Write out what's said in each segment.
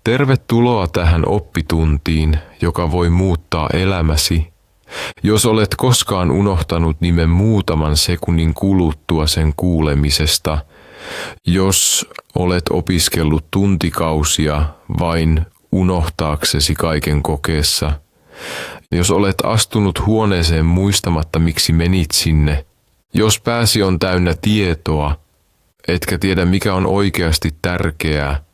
Tervetuloa tähän oppituntiin, joka voi muuttaa elämäsi. Jos olet koskaan unohtanut nimen muutaman sekunnin kuluttua sen kuulemisesta, jos olet opiskellut tuntikausia vain unohtaaksesi kaiken kokeessa, jos olet astunut huoneeseen muistamatta miksi menit sinne, jos pääsi on täynnä tietoa, etkä tiedä mikä on oikeasti tärkeää,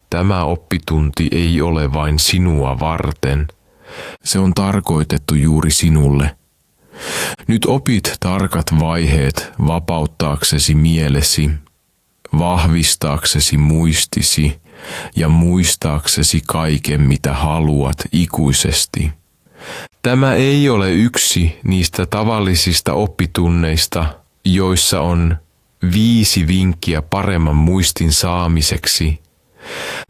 tämä oppitunti ei ole vain sinua varten. Se on tarkoitettu juuri sinulle. Nyt opit tarkat vaiheet vapauttaaksesi mielesi, vahvistaaksesi muistisi ja muistaaksesi kaiken mitä haluat ikuisesti. Tämä ei ole yksi niistä tavallisista oppitunneista, joissa on 5 vinkkiä paremman muistin saamiseksi.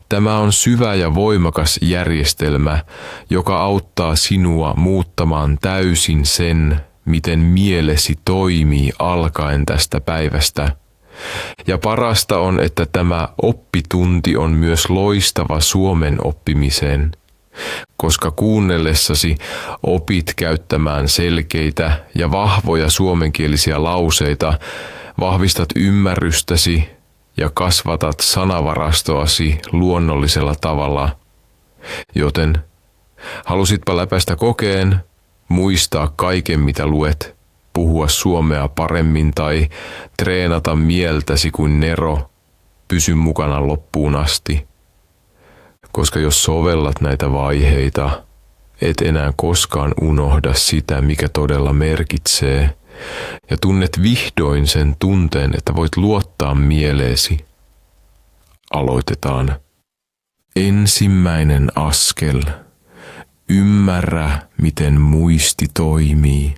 Tämä on syvä ja voimakas järjestelmä, joka auttaa sinua muuttamaan täysin sen, miten mielesi toimii alkaen tästä päivästä. Ja parasta on, että tämä oppitunti on myös loistava suomen oppimiseen, koska kuunnellessasi opit käyttämään selkeitä ja vahvoja suomenkielisiä lauseita, vahvistat ymmärrystäsi ja kasvatat sanavarastoasi luonnollisella tavalla. Joten halusitpa läpäistä kokeen, muistaa kaiken mitä luet, puhua suomea paremmin tai treenata mieltäsi kuin Nero, pysy mukana loppuun asti. Koska jos sovellat näitä vaiheita, et enää koskaan unohda sitä, mikä todella merkitsee, ja tunnet vihdoin sen tunteen, että voit luottaa mieleesi. Aloitetaan. Ensimmäinen askel. Ymmärrä, miten muisti toimii.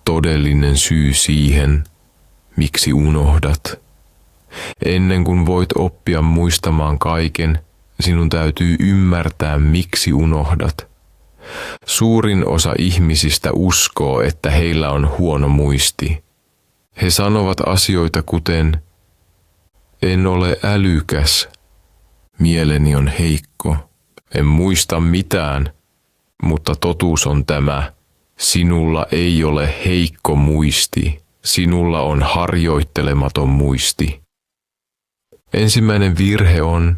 Todellinen syy siihen, miksi unohdat. Ennen kuin voit oppia muistamaan kaiken, sinun täytyy ymmärtää, miksi unohdat. Suurin osa ihmisistä uskoo, että heillä on huono muisti. He sanovat asioita kuten, en ole älykäs, mieleni on heikko, en muista mitään, mutta totuus on tämä, sinulla ei ole heikko muisti, sinulla on harjoittelematon muisti. Ensimmäinen virhe on,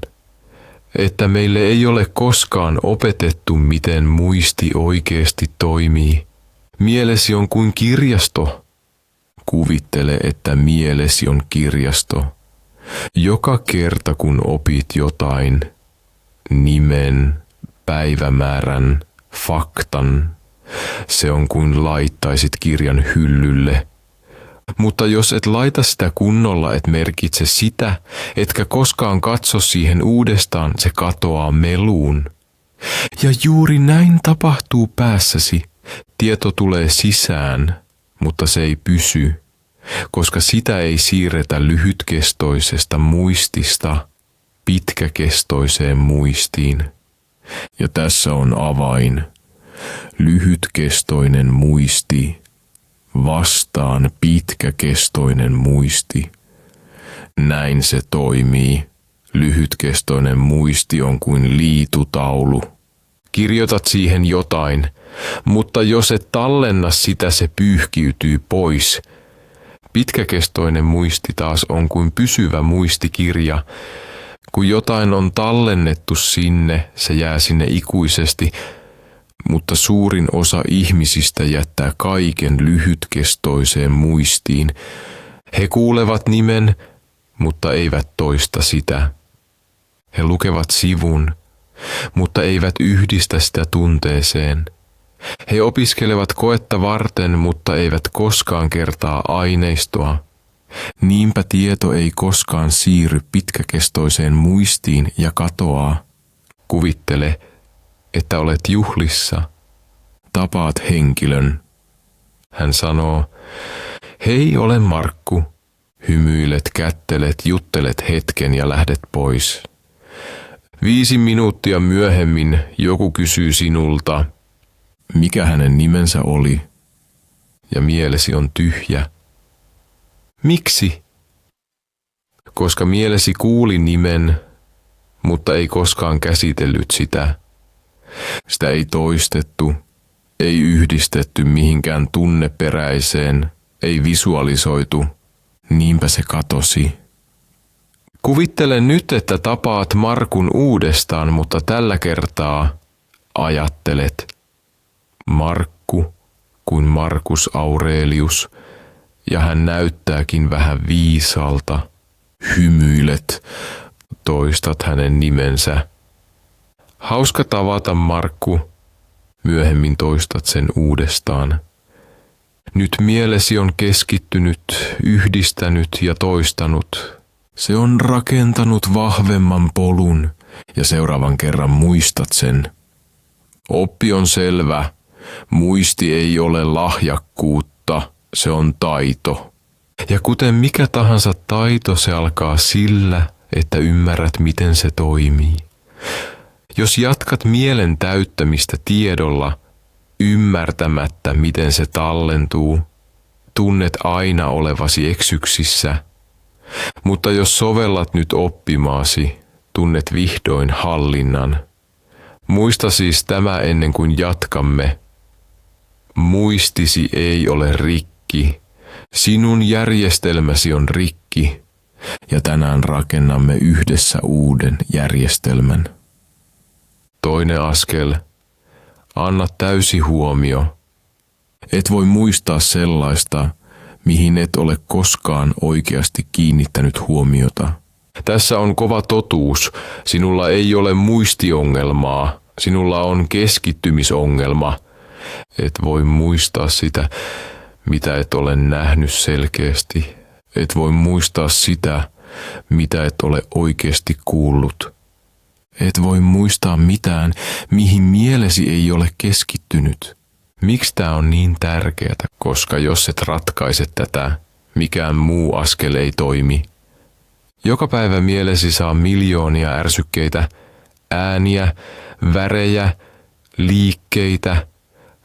että meille ei ole koskaan opetettu, miten muisti oikeasti toimii. Mielesi on kuin kirjasto. Kuvittele, että mielesi on kirjasto. Joka kerta kun opit jotain, nimen, päivämäärän, faktan, se on kuin laittaisit kirjan hyllylle. Mutta jos et laita sitä kunnolla, et merkitse sitä, etkä koskaan katso siihen uudestaan, se katoaa meluun. Ja juuri näin tapahtuu päässäsi. Tieto tulee sisään, mutta se ei pysy, koska sitä ei siirretä lyhytkestoisesta muistista pitkäkestoiseen muistiin. Ja tässä on avain. Lyhytkestoinen muisti vastaan pitkäkestoinen muisti. Näin se toimii. Lyhytkestoinen muisti on kuin liitutaulu. Kirjoitat siihen jotain, mutta jos et tallenna sitä, se pyyhkiytyy pois. Pitkäkestoinen muisti taas on kuin pysyvä muistikirja. Kun jotain on tallennettu sinne, se jää sinne ikuisesti, mutta suurin osa ihmisistä jättää kaiken lyhytkestoiseen muistiin. He kuulevat nimen, mutta eivät toista sitä. He lukevat sivun, mutta eivät yhdistä sitä tunteeseen. He opiskelevat koetta varten, mutta eivät koskaan kertaa aineistoa. Niinpä tieto ei koskaan siirry pitkäkestoiseen muistiin ja katoaa. Kuvittele, että olet juhlissa. Tapaat henkilön. Hän sanoo, hei, olen Markku. Hymyilet, kättelet, juttelet hetken ja lähdet pois. 5 minuuttia myöhemmin joku kysyy sinulta, mikä hänen nimensä oli, ja mielesi on tyhjä. Miksi? Koska mielesi kuuli nimen, mutta ei koskaan käsitellyt sitä. Sitä ei toistettu, ei yhdistetty mihinkään tunneperäiseen, ei visualisoitu. Niinpä se katosi. Kuvittele nyt, että tapaat Markun uudestaan, mutta tällä kertaa ajattelet Markku kuin Marcus Aurelius, ja hän näyttääkin vähän viisalta. Hymyilet, toistat hänen nimensä. Hauska tavata, Markku. Myöhemmin toistat sen uudestaan. Nyt mielesi on keskittynyt, yhdistänyt ja toistanut. Se on rakentanut vahvemman polun ja seuraavan kerran muistat sen. Oppi on selvä. Muisti ei ole lahjakkuutta, se on taito. Ja kuten mikä tahansa taito, se alkaa sillä, että ymmärrät, miten se toimii. Jos jatkat mielen täyttämistä tiedolla, ymmärtämättä, miten se tallentuu, tunnet aina olevasi eksyksissä. Mutta jos sovellat nyt oppimaasi, tunnet vihdoin hallinnan. Muista siis tämä ennen kuin jatkamme. Muistisi ei ole rikki. Sinun järjestelmäsi on rikki. Ja tänään rakennamme yhdessä uuden järjestelmän. Toinen askel. Anna täysi huomio. Et voi muistaa sellaista, mihin et ole koskaan oikeasti kiinnittänyt huomiota. Tässä on kova totuus. Sinulla ei ole muistiongelmaa. Sinulla on keskittymisongelma. Et voi muistaa sitä, mitä et ole nähnyt selkeästi. Et voi muistaa sitä, mitä et ole oikeasti kuullut. Et voi muistaa mitään, mihin mielesi ei ole keskittynyt. Miksi tämä on niin tärkeää? Koska jos et ratkaise tätä, mikään muu askel ei toimi. Joka päivä mielesi saa miljoonia ärsykkeitä, ääniä, värejä, liikkeitä,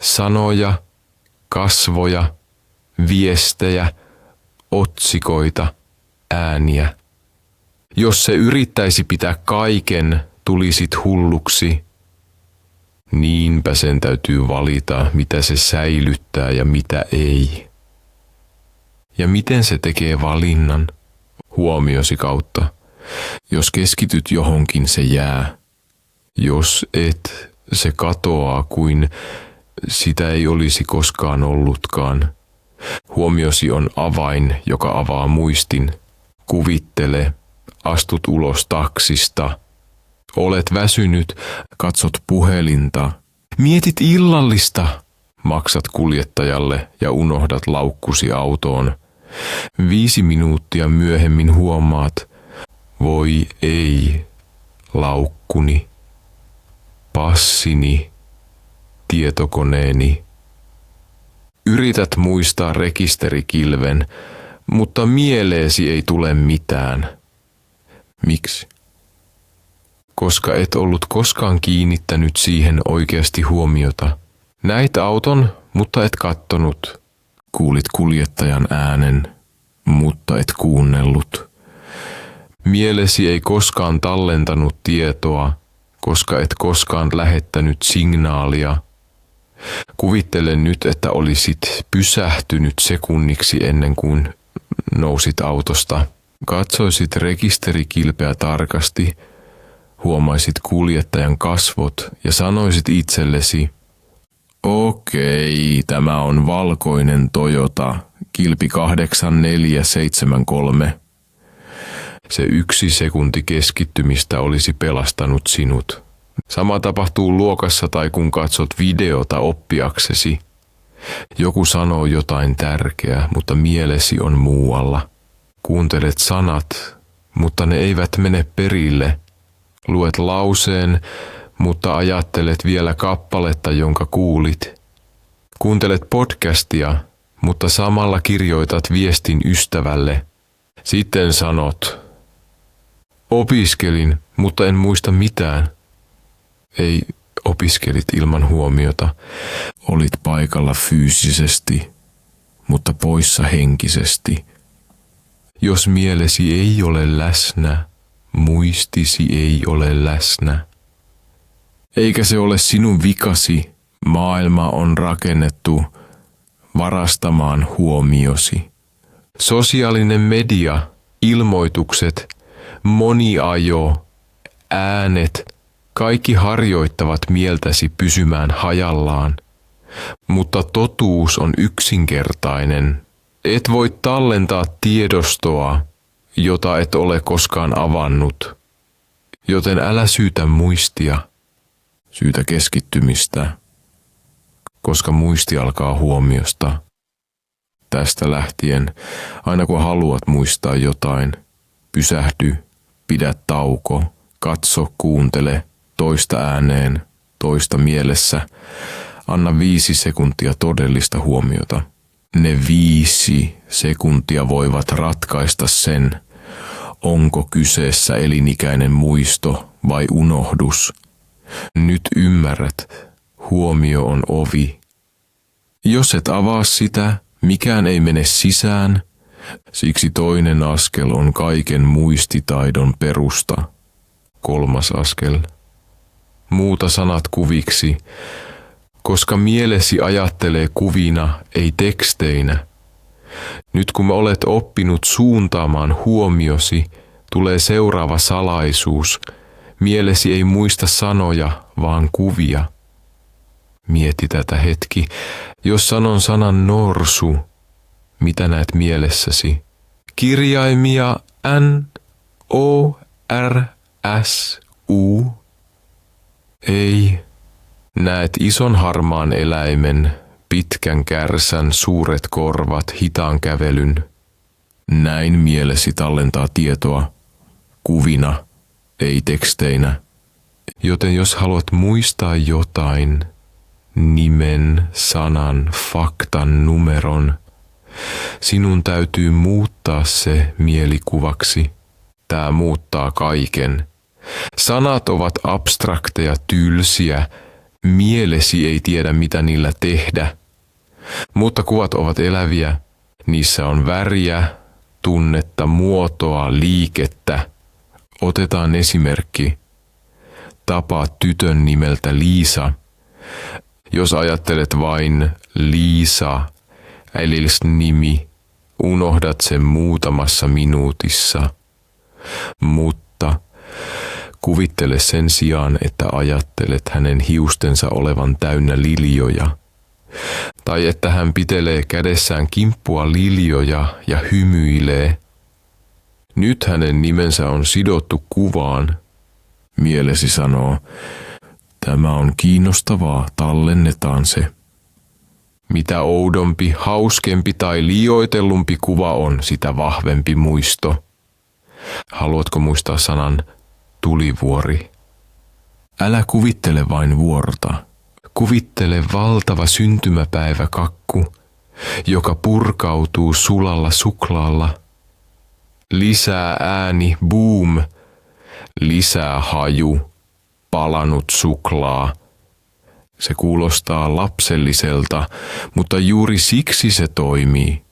sanoja, kasvoja, viestejä, otsikoita, ääniä. Jos se yrittäisi pitää kaiken, tulisit hulluksi. Niinpä sen täytyy valita, mitä se säilyttää ja mitä ei. Ja miten se tekee valinnan? Huomiosi kautta. Jos keskityt johonkin, se jää. Jos et, se katoaa kuin sitä ei olisi koskaan ollutkaan. Huomiosi on avain, joka avaa muistin. Kuvittele, astut ulos taksista. Olet väsynyt, katsot puhelinta. Mietit illallista. Maksat kuljettajalle ja unohdat laukkusi autoon. 5 minuuttia myöhemmin huomaat, voi ei, laukkuni, passini, tietokoneeni. Yrität muistaa rekisterikilven, mutta mieleesi ei tule mitään. Miksi? Koska et ollut koskaan kiinnittänyt siihen oikeasti huomiota. Näit auton, mutta et kattonut. Kuulit kuljettajan äänen, mutta et kuunnellut. Mielesi ei koskaan tallentanut tietoa, koska et koskaan lähettänyt signaalia. Kuvittele nyt, että olisit pysähtynyt sekunniksi ennen kuin nousit autosta. Katsoisit rekisterikilpeä tarkasti, huomaisit kuljettajan kasvot ja sanoisit itsellesi, okei, tämä on valkoinen Toyota, kilpi 8473. Se 1 sekunti keskittymistä olisi pelastanut sinut. Sama tapahtuu luokassa tai kun katsot videota oppiaksesi. Joku sanoo jotain tärkeää, mutta mielesi on muualla. Kuuntelet sanat, mutta ne eivät mene perille. Luet lauseen, mutta ajattelet vielä kappaletta, jonka kuulit. Kuuntelet podcastia, mutta samalla kirjoitat viestin ystävälle. Sitten sanot, opiskelin, mutta en muista mitään. Ei, opiskelit ilman huomiota. Olit paikalla fyysisesti, mutta poissa henkisesti. Jos mielesi ei ole läsnä, muistisi ei ole läsnä. Eikä se ole sinun vikasi, maailma on rakennettu varastamaan huomiosi. Sosiaalinen media, ilmoitukset, moniajo, äänet, kaikki harjoittavat mieltäsi pysymään hajallaan. Mutta totuus on yksinkertainen. Et voi tallentaa tiedostoa, jota et ole koskaan avannut. Joten älä syytä muistia, syytä keskittymistä, koska muisti alkaa huomiosta. Tästä lähtien, aina kun haluat muistaa jotain, pysähdy, pidä tauko, katso, kuuntele, toista ääneen, toista mielessä. Anna 5 sekuntia todellista huomiota. Ne 5 sekuntia voivat ratkaista sen, onko kyseessä elinikäinen muisto vai unohdus. Nyt ymmärrät, huomio on ovi. Jos et avaa sitä, mikään ei mene sisään, siksi toinen askel on kaiken muistitaidon perusta. 3. askel. Muuta sanat kuviksi, koska mielesi ajattelee kuvina, ei teksteinä. Nyt kun olet oppinut suuntaamaan huomiosi, tulee seuraava salaisuus. Mielesi ei muista sanoja, vaan kuvia. Mieti tätä hetki. Jos sanon sanan norsu, mitä näet mielessäsi? Kirjaimia N, O, R, S, U. Ei. Näet ison harmaan eläimen, pitkän kärsän, suuret korvat, hitaan kävelyn. Näin mielesi tallentaa tietoa, kuvina, ei teksteinä. Joten jos haluat muistaa jotain, nimen, sanan, faktan, numeron, sinun täytyy muuttaa se mielikuvaksi. Tää muuttaa kaiken. Sanat ovat abstrakteja, tylsiä. Mielesi ei tiedä, mitä niillä tehdä. Mutta kuvat ovat eläviä. Niissä on väriä, tunnetta, muotoa, liikettä. Otetaan esimerkki. Tapaa tytön nimeltä Liisa. Jos ajattelet vain Liisa, äidillisnimi, unohdat sen muutamassa minuutissa. Mutta kuvittele sen sijaan, että ajattelet hänen hiustensa olevan täynnä liljoja. Tai että hän pitelee kädessään kimppua liljoja ja hymyilee. Nyt hänen nimensä on sidottu kuvaan. Mielesi sanoo, tämä on kiinnostavaa, tallennetaan se. Mitä oudompi, hauskempi tai liioitellumpi kuva on, sitä vahvempi muisto. Haluatko muistaa sanan tulivuori? Älä kuvittele vain vuorta. Kuvittele valtava syntymäpäiväkakku, joka purkautuu sulalla suklaalla. Lisää ääni, boom. Lisää haju, palanut suklaa. Se kuulostaa lapselliselta, mutta juuri siksi se toimii.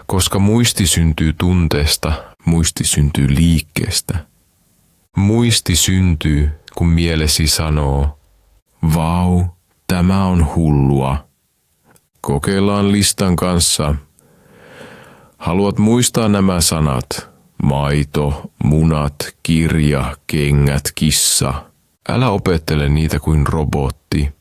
Koska muisti syntyy tunteesta, muisti syntyy liikkeestä. Muisti syntyy, kun mielesi sanoo, vau, tämä on hullua. Kokeillaan listan kanssa. Haluat muistaa nämä sanat. Maito, munat, kirja, kengät, kissa. Älä opettele niitä kuin robotti.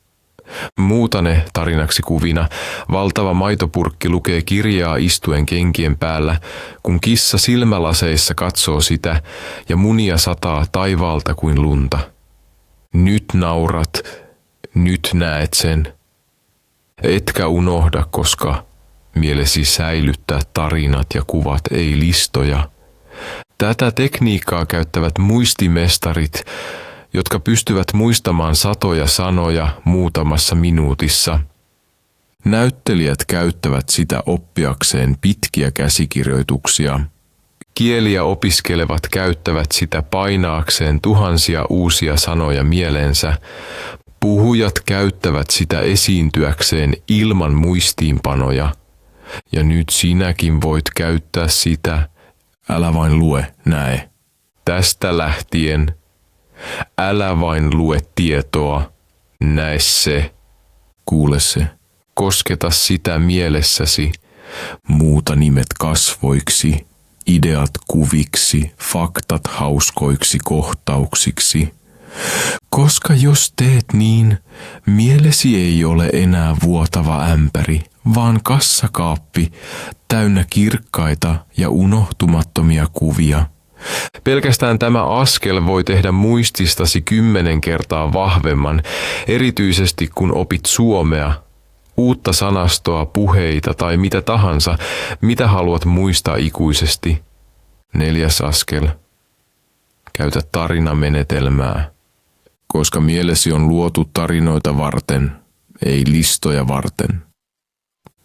Muuta ne tarinaksi kuvina. Valtava maitopurkki lukee kirjaa istuen kenkien päällä, kun kissa silmälaseissa katsoo sitä ja munia sataa taivaalta kuin lunta. Nyt naurat, nyt näet sen. Etkä unohda, koska mielesi säilyttää tarinat ja kuvat, ei listoja. Tätä tekniikkaa käyttävät muistimestarit, jotka pystyvät muistamaan satoja sanoja muutamassa minuutissa. Näyttelijät käyttävät sitä oppiakseen pitkiä käsikirjoituksia. Kieliä opiskelevat käyttävät sitä painaakseen tuhansia uusia sanoja mieleensä. Puhujat käyttävät sitä esiintyäkseen ilman muistiinpanoja. Ja nyt sinäkin voit käyttää sitä. Älä vain lue, näe. tästä lähtien älä vain lue tietoa, näe se, Kuule se, kosketa sitä mielessäsi, muuta nimet kasvoiksi, ideat kuviksi, faktat hauskoiksi kohtauksiksi. Koska jos teet niin, mielesi ei ole enää vuotava ämpäri, vaan kassakaappi täynnä kirkkaita ja unohtumattomia kuvia. Pelkästään tämä askel voi tehdä muististasi 10 kertaa vahvemman, erityisesti kun opit suomea, uutta sanastoa, puheita tai mitä tahansa, mitä haluat muistaa ikuisesti. 4. askel. Käytä tarinamenetelmää. Koska mielesi on luotu tarinoita varten, ei listoja varten.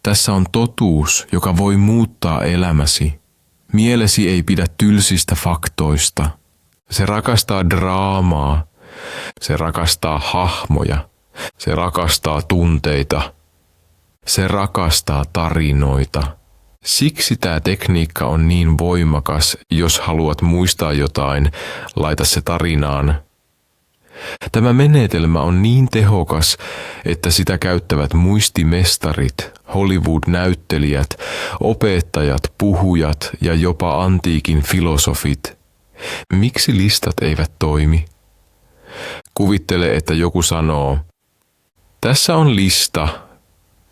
Tässä on totuus, joka voi muuttaa elämäsi. Mielesi ei pidä tylsistä faktoista. Se rakastaa draamaa. Se rakastaa hahmoja. Se rakastaa tunteita. Se rakastaa tarinoita. Siksi tämä tekniikka on niin voimakas, jos haluat muistaa jotain, laita se tarinaan. Tämä menetelmä on niin tehokas, että sitä käyttävät muistimestarit, Hollywood-näyttelijät, opettajat, puhujat ja jopa antiikin filosofit. Miksi listat eivät toimi? Kuvittele, että joku sanoo, tässä on lista,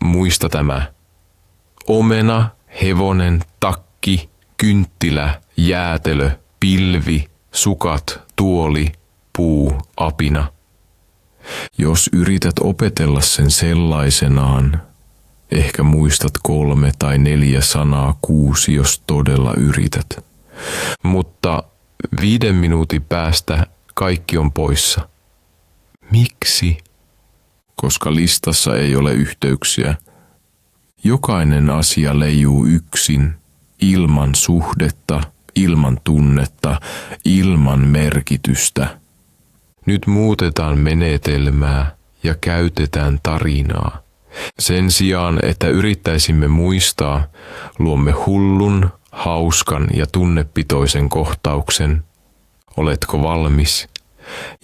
muista tämä. Omena, hevonen, takki, kynttilä, jäätelö, pilvi, sukat, tuoli, puu, apina. Jos yrität opetella sen sellaisenaan, ehkä muistat 3 tai 4 sanaa 6, jos todella yrität. Mutta 5 minuutin päästä kaikki on poissa. Miksi? Koska listassa ei ole yhteyksiä. Jokainen asia leijuu yksin, ilman suhdetta, ilman tunnetta, ilman merkitystä. Nyt muutetaan menetelmää ja käytetään tarinaa. Sen sijaan, että yrittäisimme muistaa, luomme hullun, hauskan ja tunnepitoisen kohtauksen. Oletko valmis?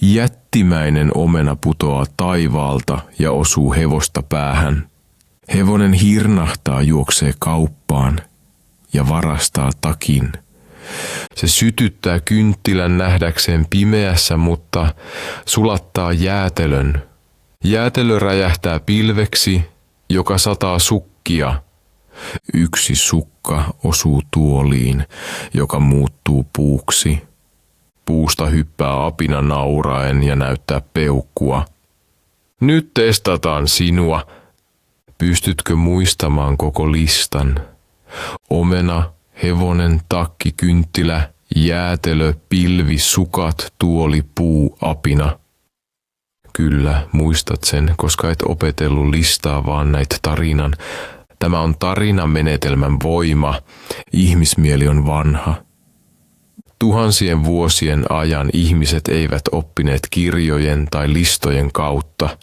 Jättimäinen omena putoaa taivaalta ja osuu hevosta päähän. Hevonen hirnahtaa, juoksee kauppaan ja varastaa takin. Se sytyttää kynttilän nähdäkseen pimeässä, mutta sulattaa jäätelön. Jäätelö räjähtää pilveksi, joka sataa sukkia. Yksi sukka osuu tuoliin, joka muuttuu puuksi. Puusta hyppää apina nauraen ja näyttää peukkua. Nyt testataan sinua. Pystytkö muistamaan koko listan? Omena, hevonen, takki, kynttilä, jäätelö, pilvi, sukat, tuoli, puu, apina. Kyllä, muistat sen, koska et opetellut listaa, vaan näit tarinan. Tämä on tarinamenetelmän voima. Ihmismieli on vanha. Tuhansien vuosien ajan ihmiset eivät oppineet kirjojen tai listojen kautta.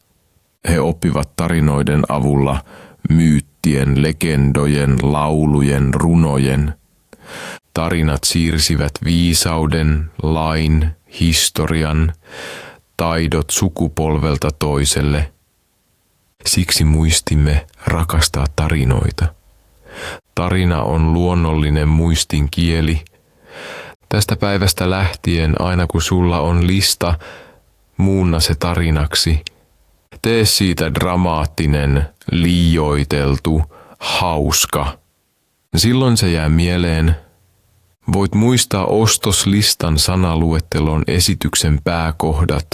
He oppivat tarinoiden avulla, myyttien, legendojen, laulujen, runojen. Tarinat siirsivät viisauden, lain, historian, taidot sukupolvelta toiselle. Siksi muistimme rakastaa tarinoita. Tarina on luonnollinen muistin kieli. Tästä päivästä lähtien, aina kun sulla on lista, muunna se tarinaksi. Tee siitä dramaattinen, liioiteltu, hauska. Silloin se jää mieleen. Voit muistaa ostoslistan sanaluettelon esityksen pääkohdat,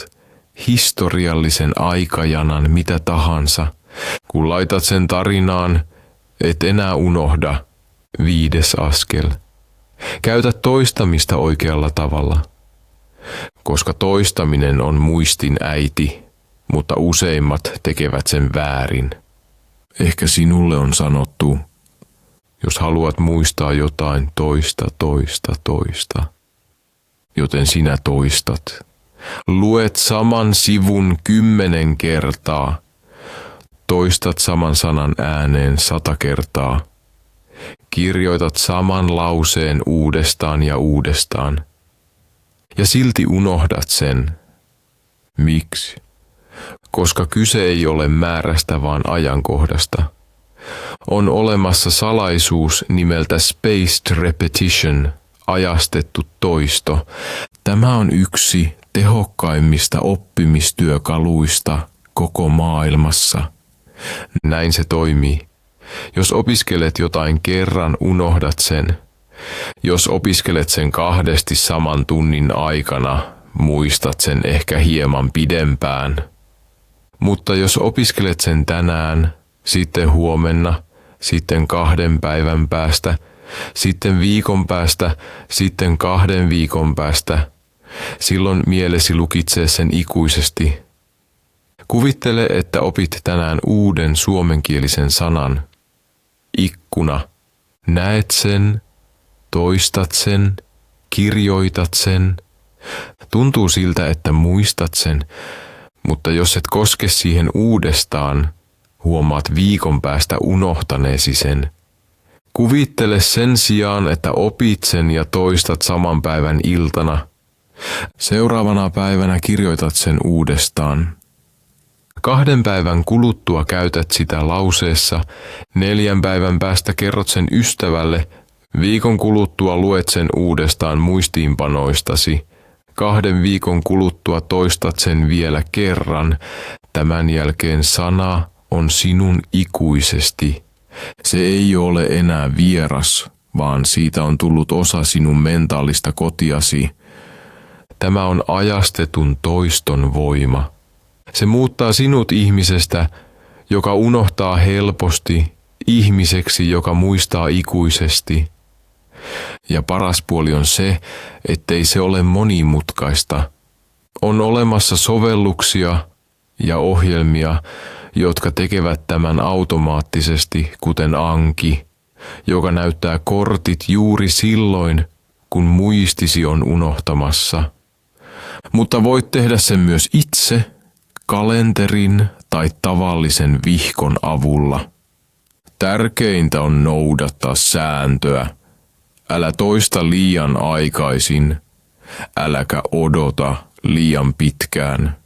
historiallisen aikajanan, mitä tahansa. Kun laitat sen tarinaan, et enää unohda. 5. askel. Käytä toistamista oikealla tavalla, koska toistaminen on muistin äiti, mutta useimmat tekevät sen väärin. Ehkä sinulle on sanottu, jos haluat muistaa jotain, toista. Joten sinä toistat. Luet saman sivun 10 kertaa. Toistat saman sanan ääneen 100 kertaa. Kirjoitat saman lauseen uudestaan ja uudestaan. Ja silti unohdat sen. Miksi? Koska kyse ei ole määrästä, vaan ajankohdasta. On olemassa salaisuus nimeltä spaced repetition, ajastettu toisto. Tämä on yksi tehokkaimmista oppimistyökaluista koko maailmassa. Näin se toimii. Jos opiskelet jotain kerran, unohdat sen. Jos opiskelet sen 2 saman tunnin aikana, muistat sen ehkä hieman pidempään. Mutta jos opiskelet sen tänään, sitten huomenna, sitten 2 päivän päästä, sitten viikon päästä, sitten 2 viikon päästä, silloin mielesi lukitsee sen ikuisesti. Kuvittele, että opit tänään uuden suomenkielisen sanan. Ikkuna. Näet sen, toistat sen, kirjoitat sen. Tuntuu siltä, että muistat sen, mutta jos et koske siihen uudestaan, huomaat viikon päästä unohtaneesi sen. Kuvittele sen sijaan, että opit sen ja toistat saman päivän iltana. Seuraavana päivänä kirjoitat sen uudestaan. 2 päivän kuluttua käytät sitä lauseessa, 4 päivän päästä kerrot sen ystävälle, viikon kuluttua luet sen uudestaan muistiinpanoistasi, 2 viikon kuluttua toistat sen vielä kerran, tämän jälkeen sana on sinun ikuisesti. Se ei ole enää vieras, vaan siitä on tullut osa sinun mentaalista kotiasi. Tämä on ajastetun toiston voima. Se muuttaa sinut ihmisestä, joka unohtaa helposti, ihmiseksi, joka muistaa ikuisesti. Ja paras puoli on se, ettei se ole monimutkaista. On olemassa sovelluksia ja ohjelmia, jotka tekevät tämän automaattisesti, kuten Anki, joka näyttää kortit juuri silloin, kun muistisi on unohtamassa. Mutta voit tehdä sen myös itse, kalenterin tai tavallisen vihkon avulla. Tärkeintä on noudattaa sääntöä. Älä toista liian aikaisin, äläkä odota liian pitkään.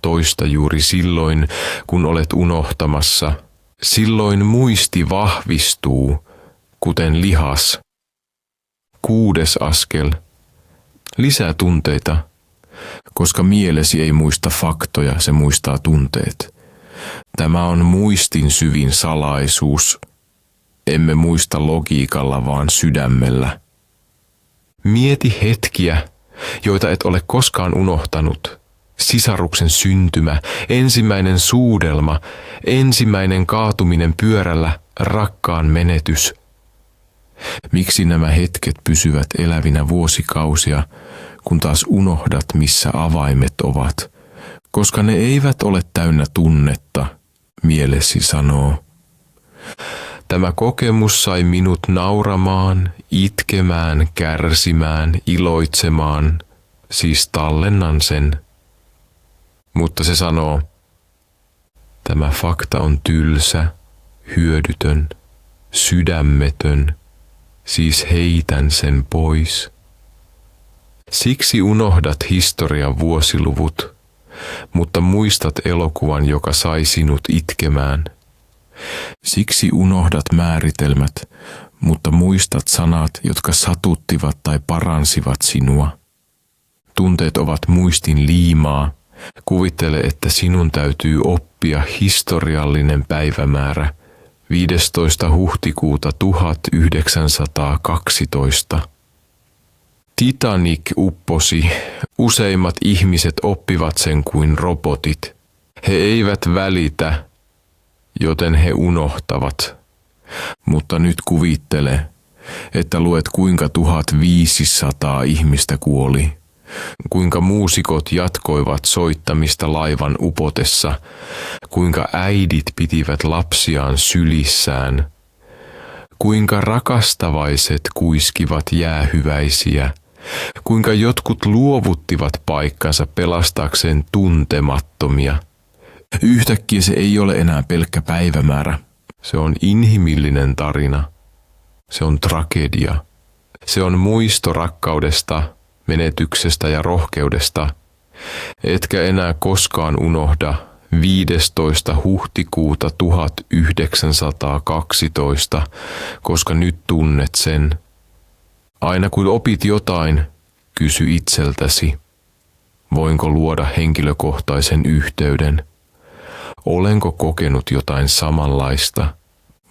Toista juuri silloin, kun olet unohtamassa. Silloin muisti vahvistuu, kuten lihas. 6. askel. Lisää tunteita. Koska mielesi ei muista faktoja, se muistaa tunteet. Tämä on muistin syvin salaisuus. Emme muista logiikalla, vaan sydämellä. Mieti hetkiä, joita et ole koskaan unohtanut. Sisaruksen syntymä, ensimmäinen suudelma, ensimmäinen kaatuminen pyörällä, rakkaan menetys. Miksi nämä hetket pysyvät elävinä vuosikausia, kun taas unohdat, missä avaimet ovat? Koska ne eivät ole täynnä tunnetta, mielesi sanoo. Tämä kokemus sai minut nauramaan, itkemään, kärsimään, iloitsemaan, siis tallennan sen. Mutta se sanoo, tämä fakta on tylsä, hyödytön, sydämetön, siis heitän sen pois. Siksi unohdat historian vuosiluvut, mutta muistat elokuvan, joka sai sinut itkemään. Siksi unohdat määritelmät, mutta muistat sanat, jotka satuttivat tai paransivat sinua. Tunteet ovat muistin liimaa. Kuvittele, että sinun täytyy oppia historiallinen päivämäärä 15. huhtikuuta 1912. Titanic upposi. Useimmat ihmiset oppivat sen kuin robotit. He eivät välitä, joten he unohtavat. Mutta nyt kuvittele, että luet kuinka 1500 ihmistä kuoli. Kuinka muusikot jatkoivat soittamista laivan upotessa, kuinka äidit pitivät lapsiaan sylissään, kuinka rakastavaiset kuiskivat jäähyväisiä, kuinka jotkut luovuttivat paikkansa pelastaakseen tuntemattomia. Yhtäkkiä se ei ole enää pelkkä päivämäärä. Se on inhimillinen tarina. Se on tragedia. Se on muisto rakkaudesta, menetyksestä ja rohkeudesta, etkä enää koskaan unohda 15. huhtikuuta 1912, koska nyt tunnet sen. Aina kun opit jotain, kysy itseltäsi, voinko luoda henkilökohtaisen yhteyden? Olenko kokenut jotain samanlaista?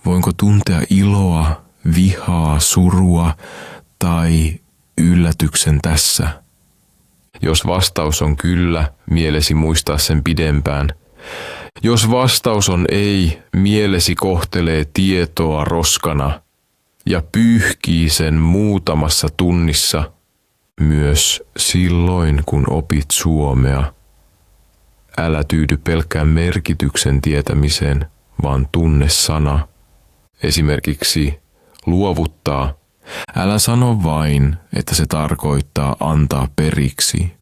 Voinko tuntea iloa, vihaa, surua tai yllätyksen tässä? Jos vastaus on kyllä, mielesi muistaa sen pidempään. Jos vastaus on ei, mielesi kohtelee tietoa roskana ja pyyhkii sen muutamassa tunnissa, myös silloin kun opit suomea. Älä tyydy pelkkään merkityksen tietämiseen, vaan tunne sana. Esimerkiksi luovuttaa. Älä sano vain, että se tarkoittaa antaa periksi.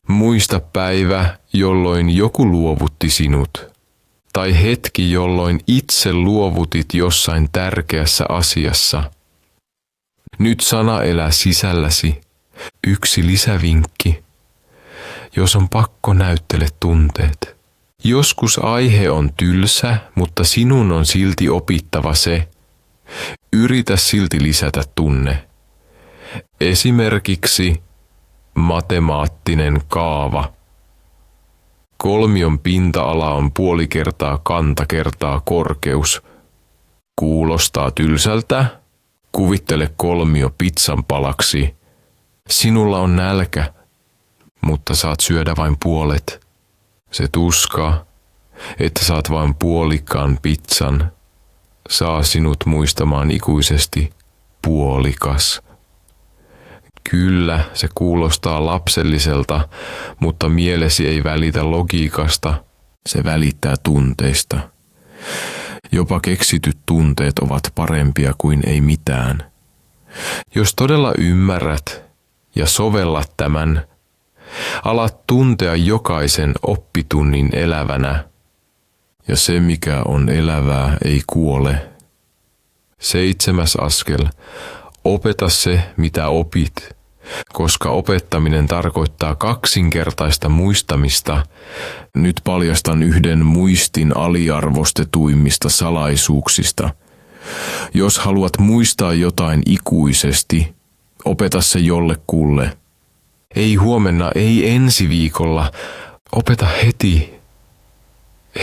Muista päivä, jolloin joku luovutti sinut, tai hetki, jolloin itse luovutit jossain tärkeässä asiassa. Nyt sana elää sisälläsi. Yksi lisävinkki. Jos on pakko, näyttele tunteet. Joskus aihe on tylsä, mutta sinun on silti opittava se. Yritä silti lisätä tunne. Esimerkiksi matemaattinen kaava. Kolmion pinta-ala on puoli kertaa kanta kertaa korkeus. Kuulostaa tylsältä? Kuvittele kolmio pizzan palaksi. Sinulla on nälkä, mutta saat syödä vain puolet. Se tuska, että saat vain puolikkaan pizzan, saa sinut muistamaan ikuisesti puolikas. Kyllä, se kuulostaa lapselliselta, mutta mielesi ei välitä logiikasta, se välittää tunteista. Jopa keksityt tunteet ovat parempia kuin ei mitään. Jos todella ymmärrät ja sovellat tämän, alat tuntea jokaisen oppitunnin elävänä. Ja se, mikä on elävää, ei kuole. 7. askel. Opeta se, mitä opit, koska opettaminen tarkoittaa kaksinkertaista muistamista. Nyt paljastan yhden muistin aliarvostetuimmista salaisuuksista. Jos haluat muistaa jotain ikuisesti, opeta se jollekulle. Ei huomenna, ei ensi viikolla. Opeta heti.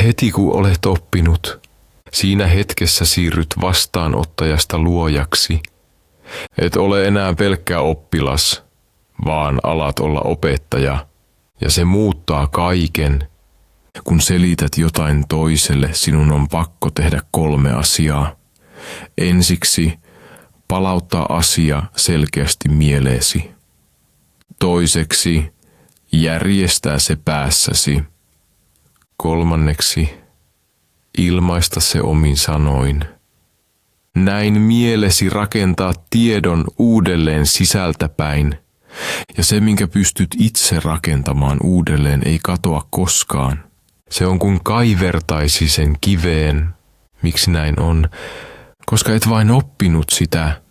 Heti kun olet oppinut. Siinä hetkessä siirryt vastaanottajasta luojaksi. Et ole enää pelkkä oppilas, vaan alat olla opettaja. Ja se muuttaa kaiken. Kun selität jotain toiselle, sinun on pakko tehdä 3 asiaa. Ensiksi palauttaa asia selkeästi mieleesi. Toiseksi järjestää se päässäsi. 3. ilmaista se omin sanoin. Näin mielesi rakentaa tiedon uudelleen sisältäpäin, ja se, minkä pystyt itse rakentamaan uudelleen, ei katoa koskaan. Se on kuin kaivertaisi sen kiveen. Miksi näin on? Koska et vain oppinut sitä,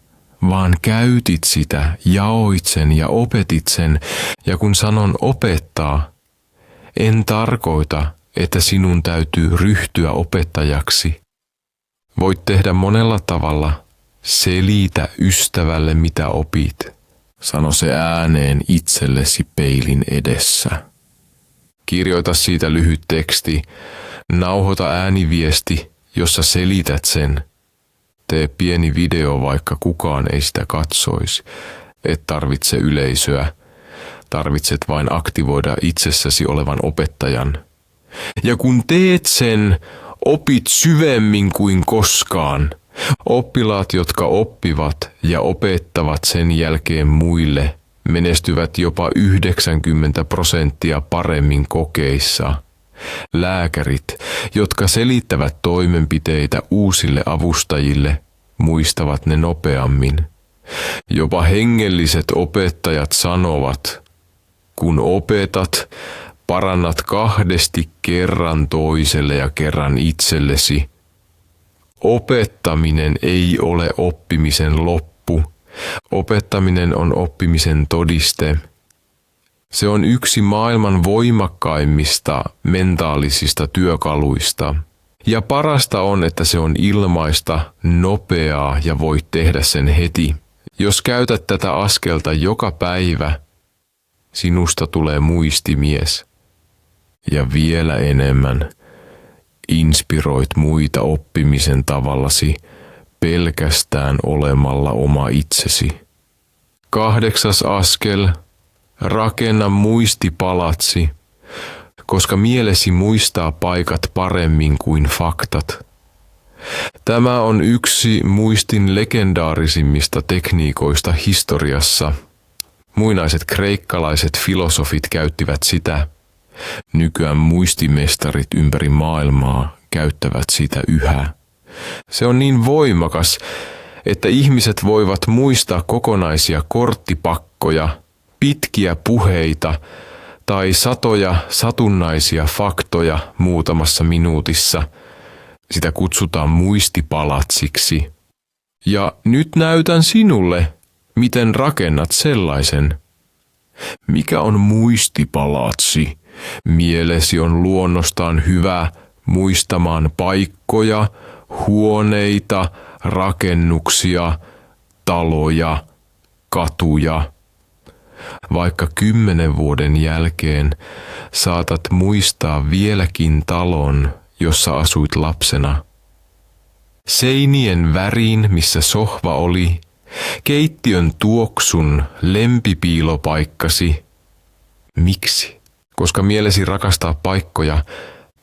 vaan käytit sitä, jaoit sen ja opetit sen, ja kun sanon opettaa, en tarkoita, että sinun täytyy ryhtyä opettajaksi. Voit tehdä monella tavalla. Selitä ystävälle, mitä opit. Sano se ääneen itsellesi peilin edessä. Kirjoita siitä lyhyt teksti. Nauhoita ääniviesti, jossa selität sen. Tee pieni video, vaikka kukaan ei sitä katsoisi. Et tarvitse yleisöä. Tarvitset vain aktivoida itsessäsi olevan opettajan. Ja kun teet sen, opit syvemmin kuin koskaan. Oppilaat, jotka oppivat ja opettavat sen jälkeen muille, menestyvät jopa 90% paremmin kokeissa. Lääkärit, jotka selittävät toimenpiteitä uusille avustajille, muistavat ne nopeammin. Jopa hengelliset opettajat sanovat, kun opetat, parannat 2 kerran toiselle ja kerran itsellesi. Opettaminen ei ole oppimisen loppu, Opettaminen on oppimisen todiste. Se on yksi maailman voimakkaimmista mentaalisista työkaluista. Ja parasta on, että se on ilmaista, nopeaa ja voit tehdä sen heti. Jos käytät tätä askelta joka päivä, sinusta tulee muistimies. Ja vielä enemmän inspiroit muita oppimisen tavallasi pelkästään olemalla oma itsesi. 8. askel. Rakenna muistipalatsi, koska mielesi muistaa paikat paremmin kuin faktat. Tämä on yksi muistin legendaarisimmista tekniikoista historiassa. Muinaiset kreikkalaiset filosofit käyttivät sitä. Nykyään muistimestarit ympäri maailmaa käyttävät sitä yhä. Se on niin voimakas, että ihmiset voivat muistaa kokonaisia korttipakkoja, pitkiä puheita tai satoja satunnaisia faktoja muutamassa minuutissa. Sitä kutsutaan muistipalatsiksi. Ja nyt näytän sinulle, miten rakennat sellaisen. Mikä on muistipalatsi? Mielesi on luonnostaan hyvä muistamaan paikkoja, huoneita, rakennuksia, taloja, katuja. Vaikka 10 vuoden jälkeen saatat muistaa vieläkin talon, jossa asuit lapsena. Seinien värin, missä sohva oli, keittiön tuoksun lempipiilopaikkasi. Miksi? Koska mielesi rakastaa paikkoja,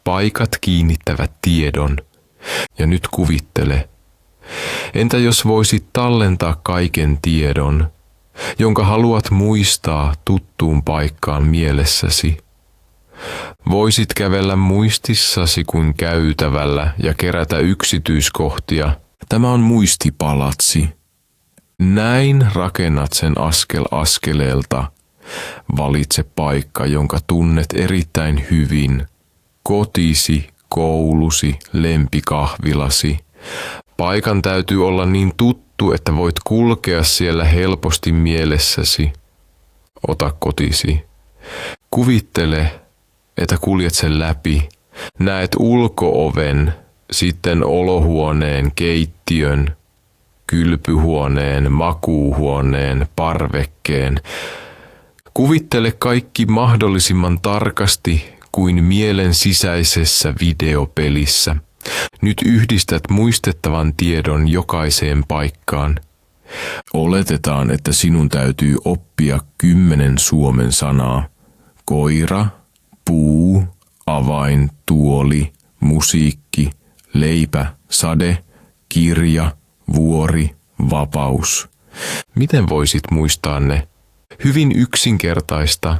paikat kiinnittävät tiedon. Ja nyt kuvittele, entä jos voisit tallentaa kaiken tiedon, jonka haluat muistaa tuttuun paikkaan mielessäsi? Voisit kävellä muistissasi kuin käytävällä ja kerätä yksityiskohtia. Tämä on muistipalatsi. Näin rakennat sen askel askeleelta. Valitse paikka, jonka tunnet erittäin hyvin. Kotisi, koulusi, lempikahvilasi. Paikan täytyy olla niin tuttu, että voit kulkea siellä helposti mielessäsi. Ota kotisi. Kuvittele, että kuljet sen läpi. Näet ulko-oven, sitten olohuoneen, keittiön, kylpyhuoneen, makuuhuoneen, parvekkeen. Kuvittele kaikki mahdollisimman tarkasti kuin mielen sisäisessä videopelissä. Nyt yhdistät muistettavan tiedon jokaiseen paikkaan. Oletetaan, että sinun täytyy oppia 10 suomen sanaa. Koira, puu, avain, tuoli, musiikki, leipä, sade, kirja, vuori, vapaus. Miten voisit muistaa ne? Hyvin yksinkertaista.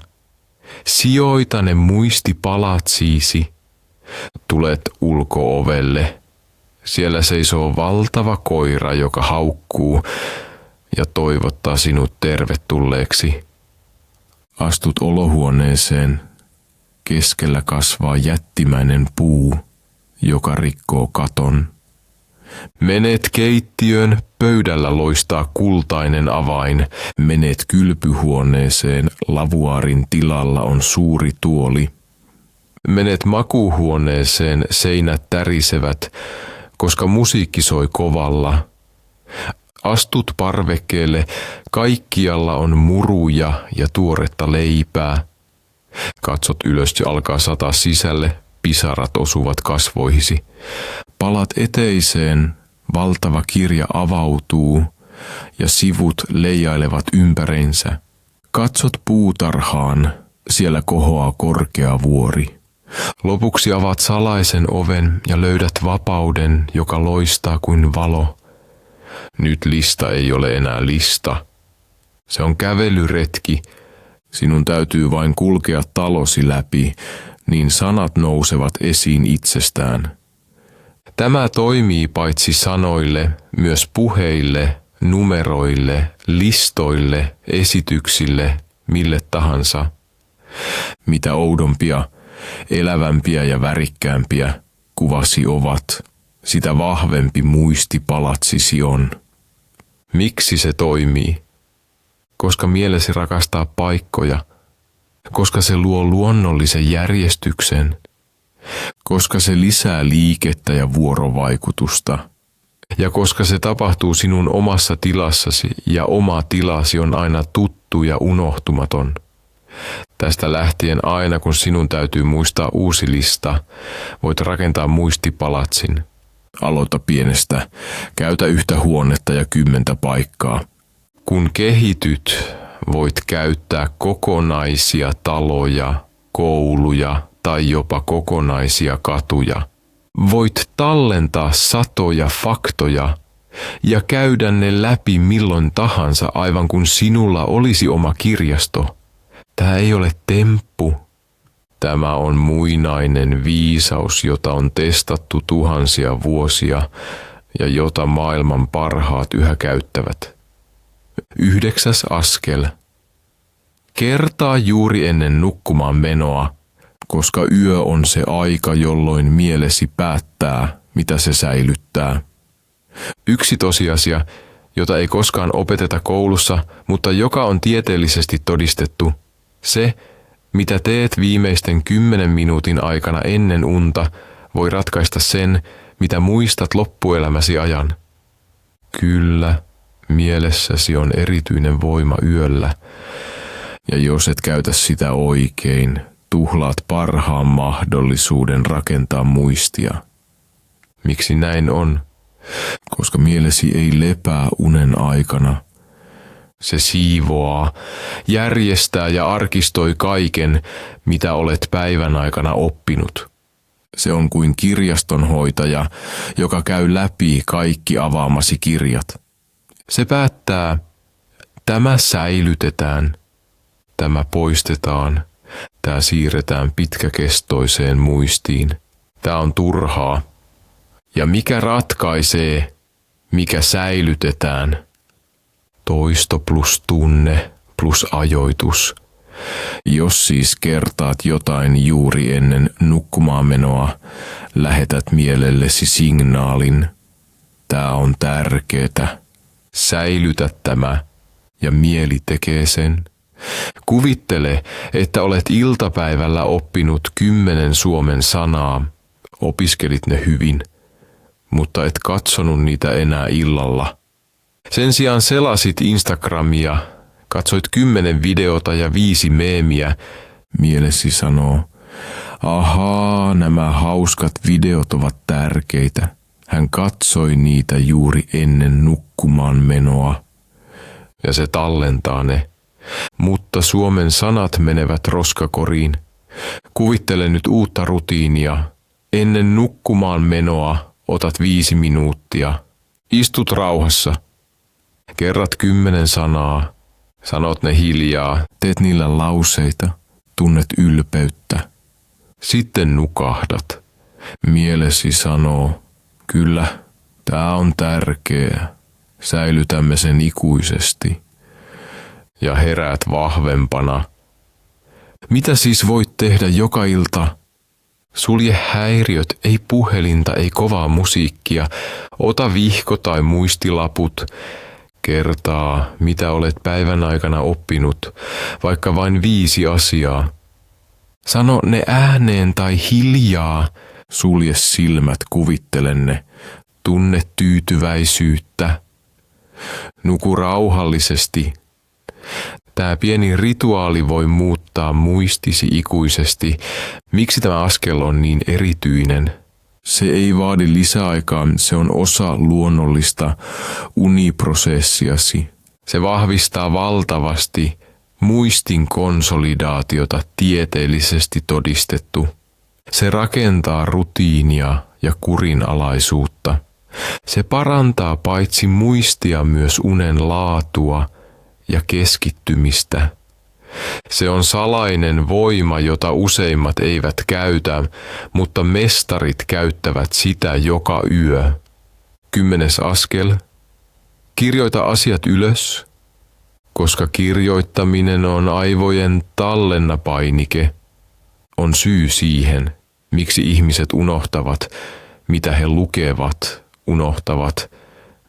Sijoita ne muistipalatsiisi. Tulet ulko-ovelle. Siellä seisoo valtava koira, joka haukkuu ja toivottaa sinut tervetulleeksi. Astut olohuoneeseen. Keskellä kasvaa jättimäinen puu, joka rikkoo katon. Menet keittiön, pöydällä loistaa kultainen avain. Menet kylpyhuoneeseen, lavuaarin tilalla on suuri tuoli. Menet makuuhuoneeseen, seinät tärisevät, koska musiikki soi kovalla. Astut parvekkeelle, kaikkialla on muruja ja tuoretta leipää. Katsot ylös ja alkaa sataa sisälle, pisarat osuvat kasvoihisi. Palat eteiseen, valtava kirja avautuu ja sivut leijailevat ympäreinsä. Katsot puutarhaan, siellä kohoaa korkea vuori. Lopuksi avaat salaisen oven ja löydät vapauden, joka loistaa kuin valo. Nyt lista ei ole enää lista. Se on kävelyretki. Sinun täytyy vain kulkea talosi läpi, niin sanat nousevat esiin itsestään. Tämä toimii paitsi sanoille, myös puheille, numeroille, listoille, esityksille, mille tahansa. Mitä oudompia, elävämpiä ja värikkäämpiä kuvasi ovat, sitä vahvempi muistipalatsisi on. Miksi se toimii? Koska mielesi rakastaa paikkoja, koska se luo luonnollisen järjestyksen, koska se lisää liikettä ja vuorovaikutusta, ja koska se tapahtuu sinun omassa tilassasi ja oma tilasi on aina tuttu ja unohtumaton. Tästä lähtien aina kun sinun täytyy muistaa uusi lista, voit rakentaa muistipalatsin. Aloita pienestä, käytä yhtä huonetta ja 10 paikkaa. Kun kehityt, voit käyttää kokonaisia taloja, kouluja tai jopa kokonaisia katuja. Voit tallentaa satoja faktoja ja käydä ne läpi milloin tahansa aivan kuin sinulla olisi oma kirjasto. Tämä ei ole temppu. Tämä on muinainen viisaus, jota on testattu tuhansia vuosia ja jota maailman parhaat yhä käyttävät. 9. askel. Kertaa juuri ennen nukkumaan menoa, koska yö on se aika, jolloin mielesi päättää, mitä se säilyttää. Yksi tosiasia, jota ei koskaan opeteta koulussa, mutta joka on tieteellisesti todistettu, se, mitä teet viimeisten 10 minuutin aikana ennen unta, voi ratkaista sen, mitä muistat loppuelämäsi ajan. Kyllä, mielessäsi on erityinen voima yöllä, ja jos et käytä sitä oikein, tuhlaat parhaan mahdollisuuden rakentaa muistia. Miksi näin on? Koska mielesi ei lepää unen aikana. Se siivoaa, järjestää ja arkistoi kaiken, mitä olet päivän aikana oppinut. Se on kuin kirjastonhoitaja, joka käy läpi kaikki avaamasi kirjat. Se päättää, tämä säilytetään, tämä poistetaan, tämä siirretään pitkäkestoiseen muistiin. Tämä on turhaa. Ja mikä ratkaisee, mikä säilytetään? Toisto plus tunne plus ajoitus. Jos siis kertaat jotain juuri ennen nukkumaan menoa, lähetät mielellesi signaalin. Tämä on tärkeetä. Säilytä tämä ja mieli tekee sen. Kuvittele, että olet iltapäivällä oppinut 10 suomen sanaa. Opiskelit ne hyvin, mutta et katsonut niitä enää illalla. Sen sijaan selasit Instagramia, katsoit 10 videota ja 5 meemiä. Mielesi sanoo, ahaa, nämä hauskat videot ovat tärkeitä. Hän katsoi niitä juuri ennen nukkumaan menoa. Ja se tallentaa ne. Mutta suomen sanat menevät roskakoriin. Kuvittele nyt uutta rutiinia. Ennen nukkumaan menoa otat 5 minuuttia. Istut rauhassa. Kerrat 10 sanaa. Sanot ne hiljaa. Teet niillä lauseita. Tunnet ylpeyttä. Sitten nukahdat. Mielesi sanoo, kyllä, tämä on tärkeää. Säilytämme sen ikuisesti. Ja heräät vahvempana. Mitä siis voit tehdä joka ilta? Sulje häiriöt, ei puhelinta, ei kovaa musiikkia. Ota vihko tai muistilaput. Kertaa, mitä olet päivän aikana oppinut, vaikka vain 5 asiaa. Sano ne ääneen tai hiljaa. Sulje silmät, kuvittele ne. Tunne tyytyväisyyttä. Nuku rauhallisesti. Tämä pieni rituaali voi muuttaa muistisi ikuisesti. Miksi tämä askel on niin erityinen? Se ei vaadi lisäaikaa, se on osa luonnollista uniprosessiasi. Se vahvistaa valtavasti muistin konsolidaatiota, tieteellisesti todistettu. Se rakentaa rutiinia ja kurinalaisuutta. Se parantaa paitsi muistia myös unen laatua ja keskittymistä. Se on salainen voima, jota useimmat eivät käytä, mutta mestarit käyttävät sitä joka yö. 10. askel. Kirjoita asiat ylös, koska kirjoittaminen on aivojen tallennapainike. On syy siihen, miksi ihmiset unohtavat, mitä he lukevat, unohtavat,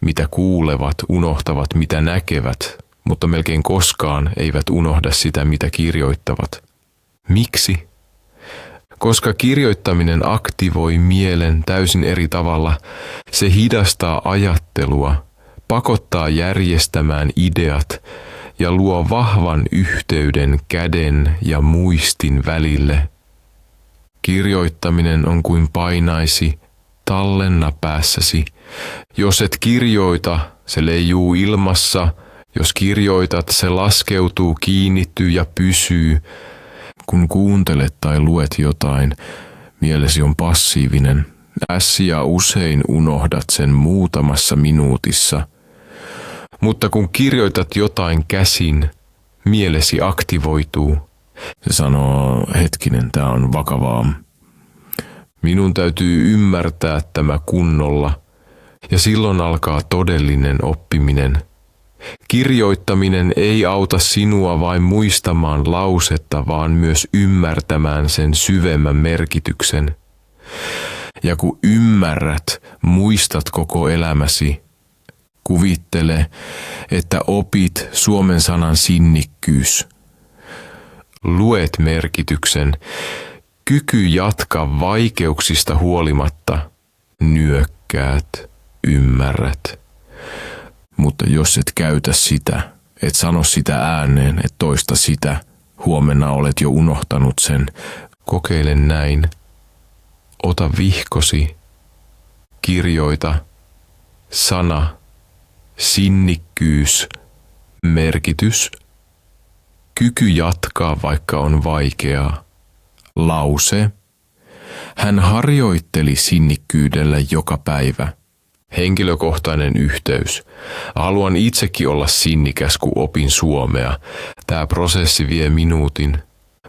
mitä kuulevat, unohtavat, mitä näkevät, mutta melkein koskaan eivät unohda sitä, mitä kirjoittavat. Miksi? Koska kirjoittaminen aktivoi mielen täysin eri tavalla. Se hidastaa ajattelua, pakottaa järjestämään ideat ja luo vahvan yhteyden käden ja muistin välille. Kirjoittaminen on kuin painaisi tallenna päässäsi. Jos et kirjoita, se leijuu ilmassa. Jos kirjoitat, se laskeutuu, kiinnittyy ja pysyy. Kun kuuntelet tai luet jotain, mielesi on passiivinen. Ässiä usein unohdat sen muutamassa minuutissa. Mutta kun kirjoitat jotain käsin, mielesi aktivoituu. Se sanoo, hetkinen, tää on vakavaa. Minun täytyy ymmärtää tämä kunnolla, ja silloin alkaa todellinen oppiminen. Kirjoittaminen ei auta sinua vain muistamaan lausetta, vaan myös ymmärtämään sen syvemmän merkityksen. Ja kun ymmärrät, muistat koko elämäsi. Kuvittele, että opit suomen sanan sinnikkyys. Luet merkityksen, kyky jatkaa vaikeuksista huolimatta, nyökkäät, ymmärrät. Mutta jos et käytä sitä, et sano sitä ääneen, et toista sitä, huomenna olet jo unohtanut sen. Kokeile näin. Ota vihkosi, kirjoita, sana, sinnikkyys, merkitys, kyky jatkaa vaikka on vaikeaa, lause. Hän harjoitteli sinnikkyydellä joka päivä. Henkilökohtainen yhteys. Haluan itsekin olla sinnikäs, kun opin suomea. Tämä prosessi vie minuutin.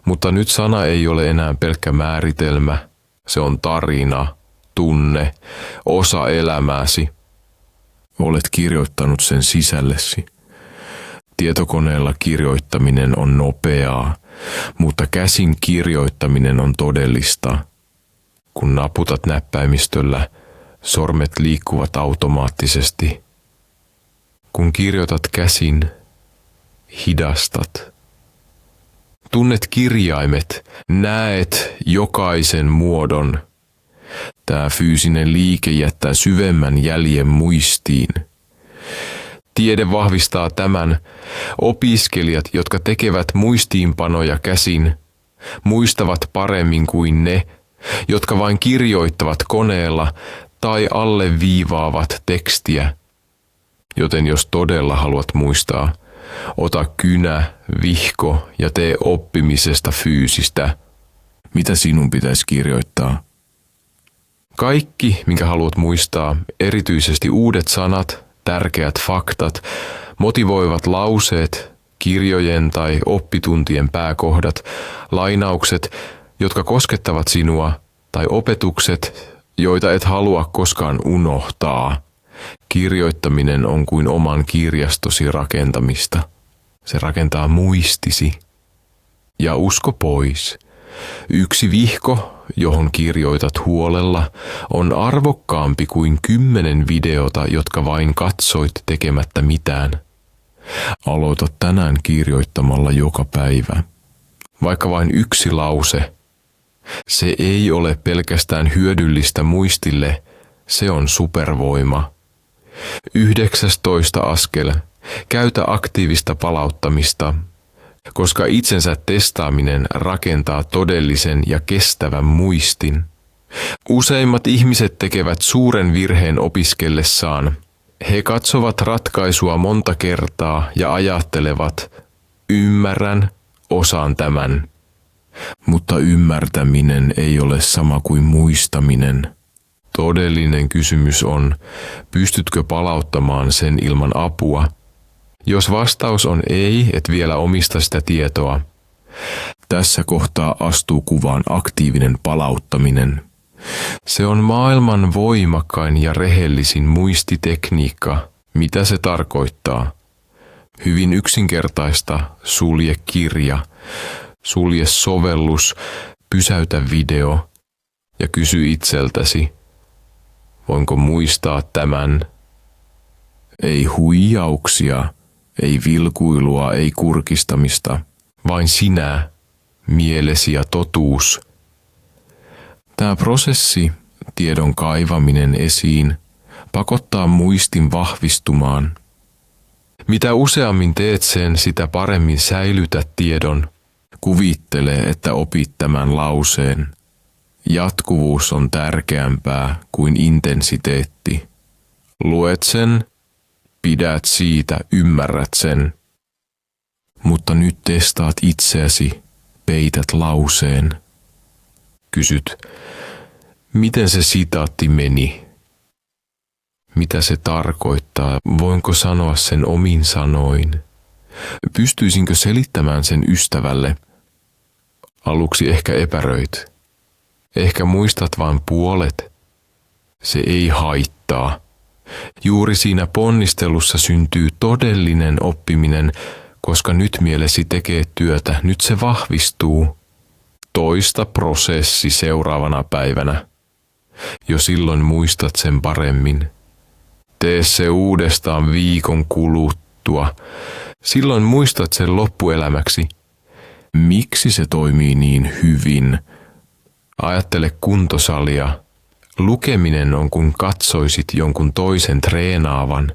Mutta nyt sana ei ole enää pelkkä määritelmä. Se on tarina, tunne, osa elämääsi. Olet kirjoittanut sen sisällesi. Tietokoneella kirjoittaminen on nopeaa, mutta käsin kirjoittaminen on todellista. Kun naputat näppäimistöllä, sormet liikkuvat automaattisesti. Kun kirjoitat käsin, hidastat. Tunnet kirjaimet, näet jokaisen muodon. Tämä fyysinen liike jättää syvemmän jäljen muistiin. Tiede vahvistaa tämän. Opiskelijat, jotka tekevät muistiinpanoja käsin, muistavat paremmin kuin ne, jotka vain kirjoittavat koneella tai alleviivaavat tekstiä. Joten jos todella haluat muistaa, ota kynä, vihko ja tee oppimisesta fyysistä. Mitä sinun pitäisi kirjoittaa? Kaikki, minkä haluat muistaa, erityisesti uudet sanat, tärkeät faktat, motivoivat lauseet, kirjojen tai oppituntien pääkohdat, lainaukset, jotka koskettavat sinua, tai opetukset, joita et halua koskaan unohtaa. Kirjoittaminen on kuin oman kirjastosi rakentamista. Se rakentaa muistisi. Ja usko pois. Yksi vihko, johon kirjoitat huolella, on arvokkaampi kuin 10 videota, jotka vain katsoit tekemättä mitään. Aloita tänään kirjoittamalla joka päivä. Vaikka vain yksi lause. Se ei ole pelkästään hyödyllistä muistille, se on supervoima. 19 askel. Käytä aktiivista palauttamista, koska itsensä testaaminen rakentaa todellisen ja kestävän muistin. Useimmat ihmiset tekevät suuren virheen opiskellessaan. He katsovat ratkaisua monta kertaa ja ajattelevat, ymmärrän, osaan tämän. Mutta ymmärtäminen ei ole sama kuin muistaminen. Todellinen kysymys on, pystytkö palauttamaan sen ilman apua? Jos vastaus on ei, et vielä omista sitä tietoa. Tässä kohtaa astuu kuvaan aktiivinen palauttaminen. Se on maailman voimakkain ja rehellisin muistitekniikka. Mitä se tarkoittaa? Hyvin yksinkertaista, sulje kirja, sulje sovellus, pysäytä video ja kysy itseltäsi, voinko muistaa tämän? Ei huijauksia, ei vilkuilua, ei kurkistamista. Vain sinä, mielesi ja totuus. Tämä prosessi, tiedon kaivaminen esiin, pakottaa muistin vahvistumaan. Mitä useammin teet sen, sitä paremmin säilytät tiedon. Kuvittele, että opit tämän lauseen. Jatkuvuus on tärkeämpää kuin intensiteetti. Luet sen, pidät siitä, ymmärrät sen. Mutta nyt testaat itseäsi, peität lauseen. Kysyt, miten se sitaatti meni? Mitä se tarkoittaa? Voinko sanoa sen omin sanoin? Pystyisinkö selittämään sen ystävälle? Aluksi ehkä epäröit. Ehkä muistat vain puolet. Se ei haittaa. Juuri siinä ponnistelussa syntyy todellinen oppiminen, koska nyt mielesi tekee työtä, nyt se vahvistuu. Toista prosessi seuraavana päivänä. Jo silloin muistat sen paremmin. Tee se uudestaan viikon kuluttua. Silloin muistat sen loppuelämäksi. Miksi se toimii niin hyvin? Ajattele kuntosalia. Lukeminen on kuin katsoisit jonkun toisen treenaavan.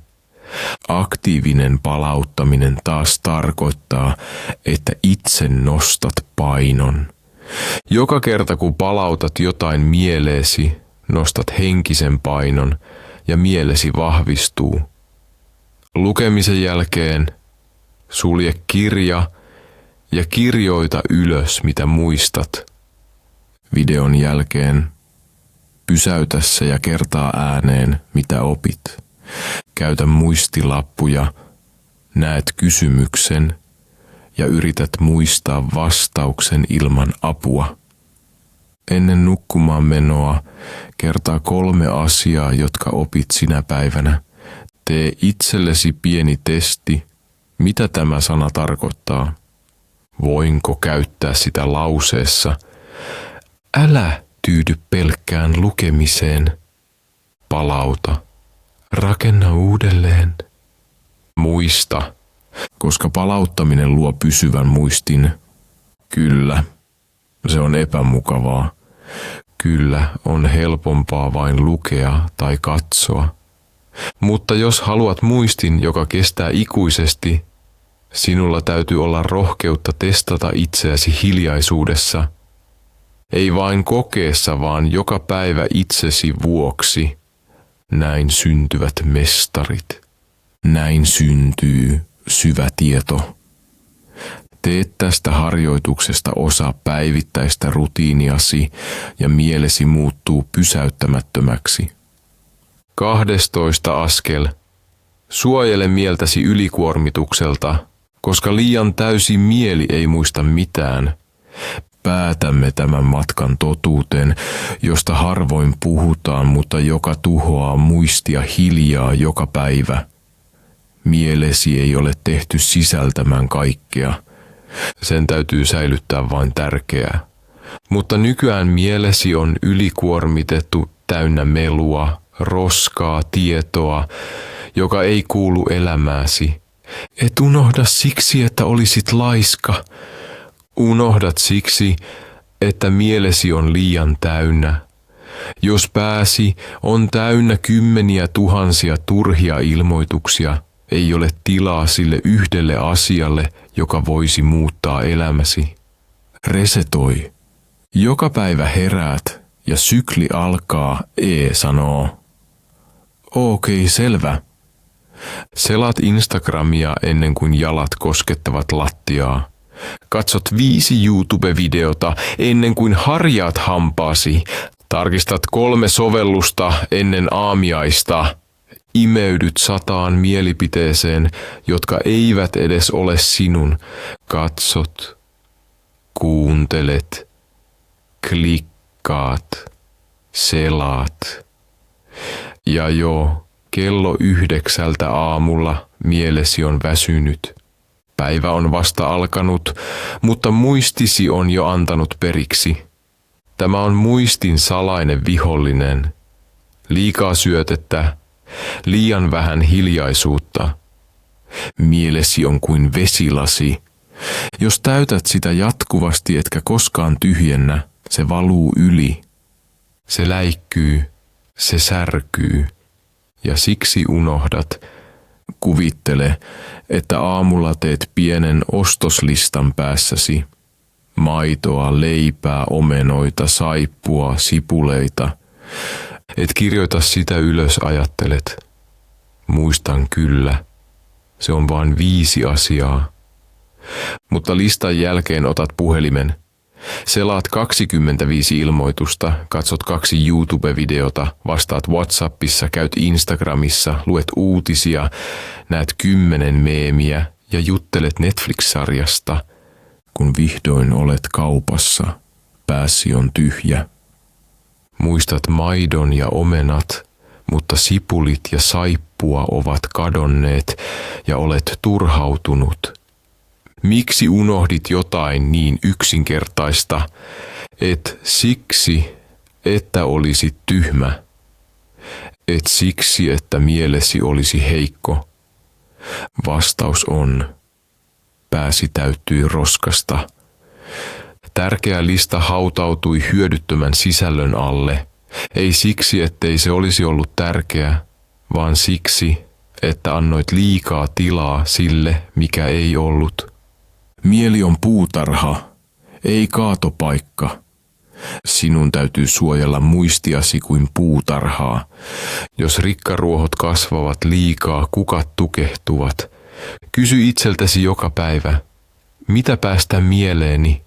Aktiivinen palauttaminen taas tarkoittaa, että itse nostat painon. Joka kerta kun palautat jotain mieleesi, nostat henkisen painon ja mielesi vahvistuu. Lukemisen jälkeen sulje kirja ja kirjoita ylös, mitä muistat. Videon jälkeen pysäytä se ja kertaa ääneen, mitä opit. Käytä muistilappuja, näet kysymyksen ja yrität muistaa vastauksen ilman apua. Ennen nukkumaan menoa kertaa 3 asiaa, jotka opit sinä päivänä. Tee itsellesi pieni testi, mitä tämä sana tarkoittaa. Voinko käyttää sitä lauseessa? Älä tyydy pelkkään lukemiseen. Palauta. Rakenna uudelleen. Muista. Koska palauttaminen luo pysyvän muistin. Kyllä, se on epämukavaa. Kyllä, on helpompaa vain lukea tai katsoa. Mutta jos haluat muistin, joka kestää ikuisesti, sinulla täytyy olla rohkeutta testata itseäsi hiljaisuudessa. Ei vain kokeessa, vaan joka päivä itsesi vuoksi. Näin syntyvät mestarit. Näin syntyy syvä tieto. Teet tästä harjoituksesta osa päivittäistä rutiiniasi ja mielesi muuttuu pysäyttämättömäksi. 12 askel. Suojele mieltäsi ylikuormitukselta, koska liian täysi mieli ei muista mitään. Päätämme tämän matkan totuuteen, josta harvoin puhutaan, mutta joka tuhoaa muistia hiljaa joka päivä. Mielesi ei ole tehty sisältämään kaikkea. Sen täytyy säilyttää vain tärkeää. Mutta nykyään mielesi on ylikuormitettu, täynnä melua, roskaa, tietoa, joka ei kuulu elämääsi. Et unohda siksi, että olisit laiska. Unohdat siksi, että mielesi on liian täynnä. Jos pääsi on täynnä 10 000 turhia ilmoituksia, ei ole tilaa sille yhdelle asialle, joka voisi muuttaa elämäsi. Resetoi. Joka päivä heräät ja sykli alkaa, sanoo. Okei, selvä. Selaat Instagramia ennen kuin jalat koskettavat lattiaa. Katsot 5 YouTube-videota ennen kuin harjaat hampaasi. Tarkistat 3 sovellusta ennen aamiaista. Imeydyt 100 mielipiteeseen, jotka eivät edes ole sinun. Katsot, kuuntelet, klikkaat, selaat. Ja jo kello 9 aamulla mielesi on väsynyt. Päivä on vasta alkanut, mutta muistisi on jo antanut periksi. Tämä on muistin salainen vihollinen. Liikaa syötettä, liian vähän hiljaisuutta. Mielesi on kuin vesilasi. Jos täytät sitä jatkuvasti etkä koskaan tyhjennä, se valuu yli. Se läikkyy, se särkyy, ja siksi unohdat. Kuvittele, että aamulla teet pienen ostoslistan päässäsi. Maitoa, leipää, omenoita, saippua, sipuleita. Et kirjoita sitä ylös, ajattelet. Muistan kyllä. Se on vain 5 asiaa. Mutta listan jälkeen otat puhelimen. Selaat 25 ilmoitusta, katsot 2 YouTube-videota, vastaat WhatsAppissa, käyt Instagramissa, luet uutisia, näet 10 meemiä ja juttelet Netflix-sarjasta. Kun vihdoin olet kaupassa, pääsi on tyhjä. Muistat maidon ja omenat, mutta sipulit ja saippua ovat kadonneet ja olet turhautunut. Miksi unohdit jotain niin yksinkertaista, et siksi, että olisit tyhmä, et siksi, että mielesi olisi heikko? Vastaus on, pääsi täyttyi roskasta. Tärkeä lista hautautui hyödyttömän sisällön alle, ei siksi, ettei se olisi ollut tärkeä, vaan siksi, että annoit liikaa tilaa sille, mikä ei ollut. Mieli on puutarha, ei kaatopaikka. Sinun täytyy suojella muistiasi kuin puutarhaa. Jos rikkaruohot kasvavat liikaa, kukat tukehtuvat. Kysy itseltäsi joka päivä, mitä päästä mieleeni?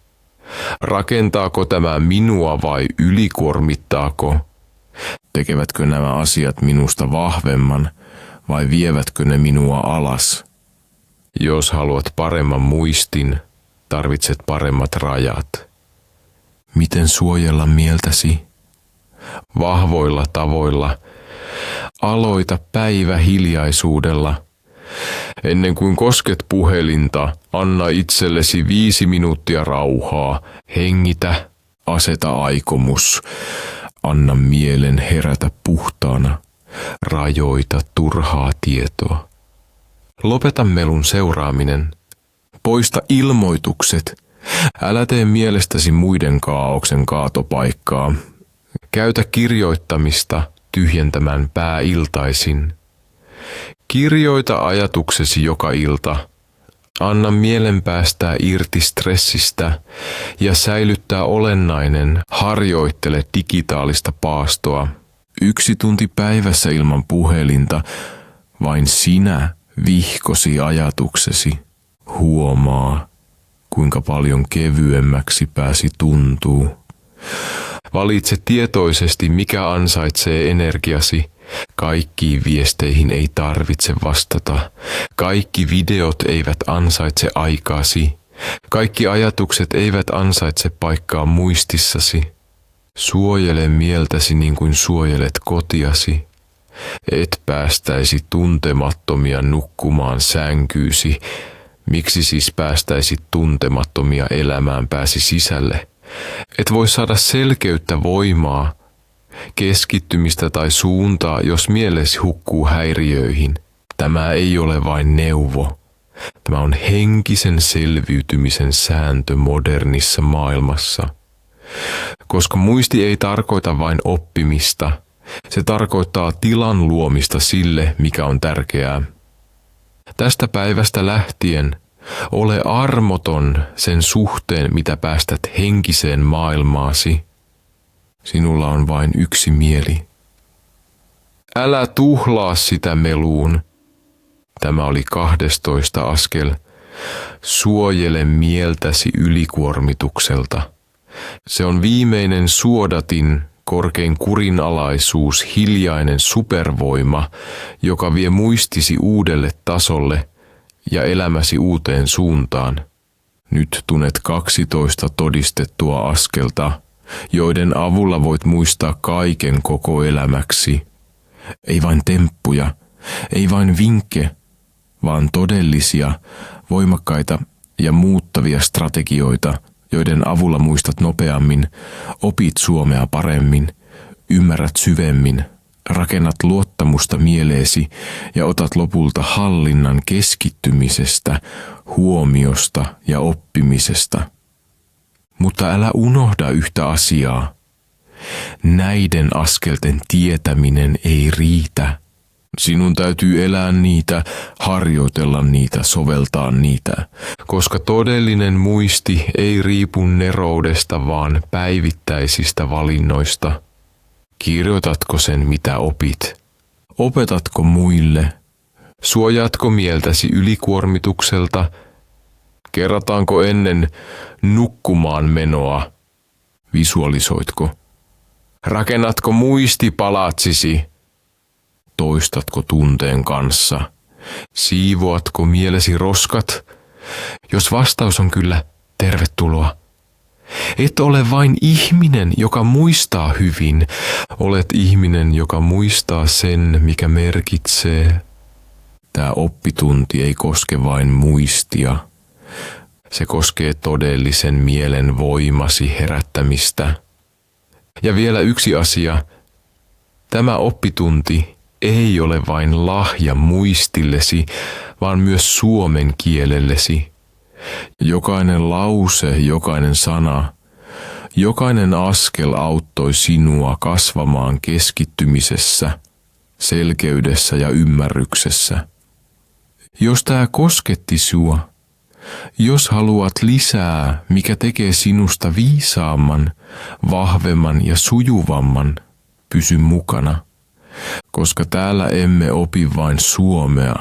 Rakentaako tämä minua vai ylikuormittaako? Tekevätkö nämä asiat minusta vahvemman vai vievätkö ne minua alas? Jos haluat paremman muistin, tarvitset paremmat rajat. Miten suojella mieltäsi? Vahvoilla tavoilla. Aloita päivä hiljaisuudella. Ennen kuin kosket puhelinta, anna itsellesi 5 minuuttia rauhaa. Hengitä, aseta aikomus. Anna mielen herätä puhtaana. Rajoita turhaa tietoa. Lopeta melun seuraaminen. Poista ilmoitukset. Älä tee mielestäsi muiden kaaoksen kaatopaikkaa. Käytä kirjoittamista tyhjentämään pää iltaisin. Kirjoita ajatuksesi joka ilta. Anna mielen päästää irti stressistä ja säilyttää olennainen. Harjoittele digitaalista paastoa. 1 tunti päivässä ilman puhelinta. Vain sinä vihkosi ajatuksesi. Huomaa, kuinka paljon kevyemmäksi pääsi tuntuu. Valitse tietoisesti, mikä ansaitsee energiasi. Kaikkiin viesteihin ei tarvitse vastata. Kaikki videot eivät ansaitse aikaasi. Kaikki ajatukset eivät ansaitse paikkaa muistissasi. Suojele mieltäsi niin kuin suojelet kotiasi. Et päästäisi tuntemattomia nukkumaan sänkyysi. Miksi siis päästäisit tuntemattomia elämään pääsi sisälle? Et voi saada selkeyttä, voimaa, keskittymistä tai suuntaa, jos mielesi hukkuu häiriöihin. Tämä ei ole vain neuvo. Tämä on henkisen selviytymisen sääntö modernissa maailmassa. Koska muisti ei tarkoita vain oppimista, se tarkoittaa tilan luomista sille, mikä on tärkeää. Tästä päivästä lähtien ole armoton sen suhteen, mitä päästät henkiseen maailmaasi. Sinulla on vain 1 mieli. Älä tuhlaa sitä meluun. Tämä oli 12 askel. Suojele mieltäsi ylikuormitukselta. Se on viimeinen suodatin, korkein kurinalaisuus, hiljainen supervoima, joka vie muistisi uudelle tasolle ja elämäsi uuteen suuntaan. Nyt tunnet 12 todistettua askelta, joiden avulla voit muistaa kaiken koko elämäksi. Ei vain temppuja, ei vain vinkke, vaan todellisia, voimakkaita ja muuttavia strategioita, joiden avulla muistat nopeammin, opit suomea paremmin, ymmärrät syvemmin, rakennat luottamusta mieleesi ja otat lopulta hallinnan keskittymisestä, huomiosta ja oppimisesta. Mutta älä unohda yhtä asiaa. Näiden askelten tietäminen ei riitä. Sinun täytyy elää niitä, harjoitella niitä, soveltaa niitä. Koska todellinen muisti ei riipu neroudesta, vaan päivittäisistä valinnoista. Kirjoitatko sen, mitä opit? Opetatko muille? Suojaatko mieltäsi ylikuormitukselta? Kerrataanko ennen nukkumaan menoa? Visualisoitko? Rakennatko muistipalatsisi? Toistatko tunteen kanssa? Siivoatko mielesi roskat? Jos vastaus on kyllä, tervetuloa. Et ole vain ihminen, joka muistaa hyvin. Olet ihminen, joka muistaa sen, mikä merkitsee. Tämä oppitunti ei koske vain muistia. Se koskee todellisen mielen voimasi herättämistä. Ja vielä yksi asia. Tämä oppitunti ei ole vain lahja muistillesi, vaan myös suomen kielellesi. Jokainen lause, jokainen sana, jokainen askel auttoi sinua kasvamaan keskittymisessä, selkeydessä ja ymmärryksessä. Jos tämä kosketti sua, jos haluat lisää, mikä tekee sinusta viisaamman, vahvemman ja sujuvamman, pysy mukana, koska täällä emme opi vain suomea.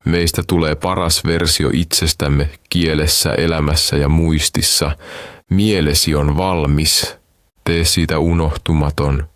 Meistä tulee paras versio itsestämme kielessä, elämässä ja muistissa. Mielesi on valmis. Tee siitä unohtumaton.